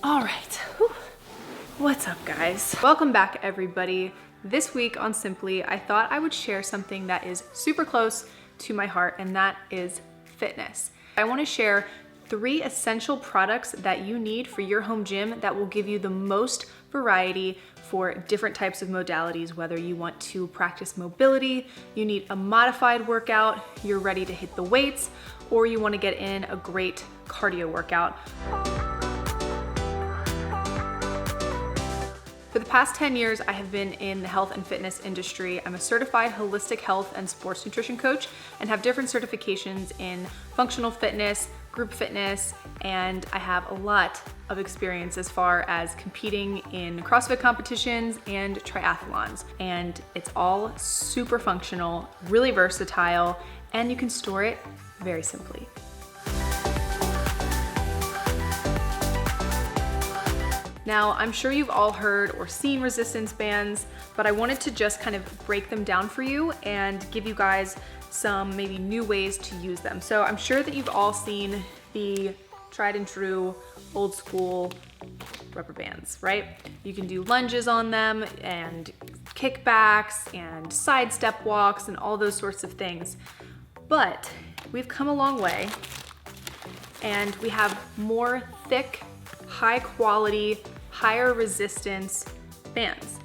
All right, whew. What's up guys? Welcome back everybody. This week on Simply, I thought I would share something that is super close to my heart, and that is fitness. I wanna share 3 essential products that you need for your home gym that will give you the most variety for different types of modalities, whether you want to practice mobility, you need a modified workout, you're ready to hit the weights, or you wanna get in a great cardio workout. For the past 10 years, I have been in the health and fitness industry. I'm a certified holistic health and sports nutrition coach and have different certifications in functional fitness, group fitness, and I have a lot of experience as far as competing in CrossFit competitions and triathlons. And it's all super functional, really versatile, and you can store it very simply. Now, I'm sure you've all heard or seen resistance bands, but I wanted to just kind of break them down for you and give you guys some maybe new ways to use them. So I'm sure that you've all seen the tried and true old school rubber bands, right? You can do lunges on them and kickbacks and side step walks and all those sorts of things. But we've come a long way and we have more thick, high quality, higher resistance bands.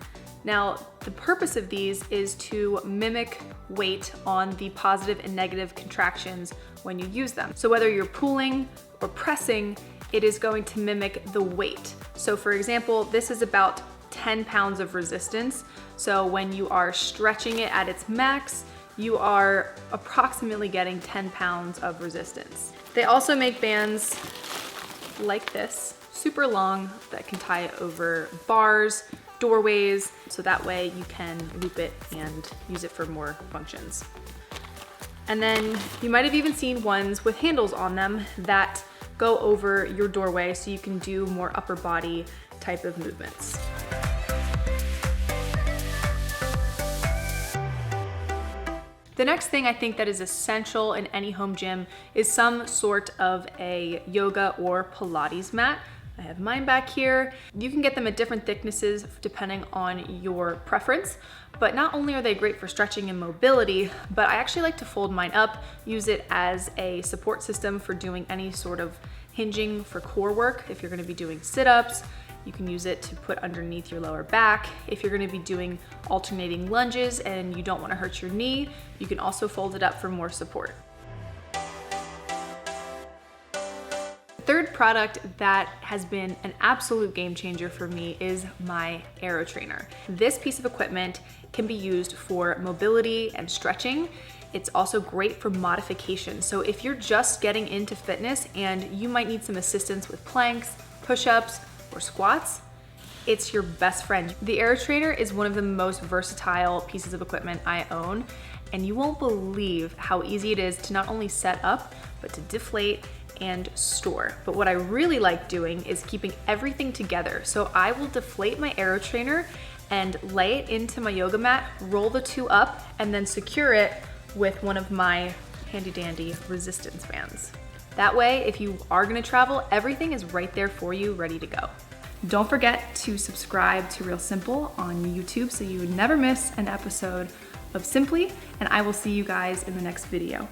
Now, the purpose of these is to mimic weight on the positive and negative contractions when you use them. So whether you're pulling or pressing, it is going to mimic the weight. So for example, this is about 10 pounds of resistance. So when you are stretching it at its max, you are approximately getting 10 pounds of resistance. They also make bands like this, super long, that can tie over bars, doorways, so that way you can loop it and use it for more functions. And then you might have even seen ones with handles on them that go over your doorway so you can do more upper body type of movements. The next thing I think that is essential in any home gym is some sort of a yoga or Pilates mat. I have mine back here. You can get them at different thicknesses depending on your preference, but not only are they great for stretching and mobility, but I actually like to fold mine up, use it as a support system for doing any sort of hinging for core work. If you're gonna be doing sit-ups, you can use it to put underneath your lower back. If you're gonna be doing alternating lunges and you don't wanna hurt your knee, you can also fold it up for more support. Third product that has been an absolute game changer for me is my aerotrainer. This piece of equipment can be used for mobility and stretching. It's also great for modification. So if you're just getting into fitness and you might need some assistance with planks, push-ups, or squats, it's your best friend. The aerotrainer is one of the most versatile pieces of equipment I own, and you won't believe how easy it is to not only set up, but to deflate and store. But what I really like doing is keeping everything together. So I will deflate my aerotrainer and lay it into my yoga mat, roll the 2 up, and then secure it with one of my handy dandy resistance bands. That way, if you are gonna travel, everything is right there for you, ready to go. Don't forget to subscribe to Real Simple on YouTube so you never miss an episode of Simply, and I will see you guys in the next video.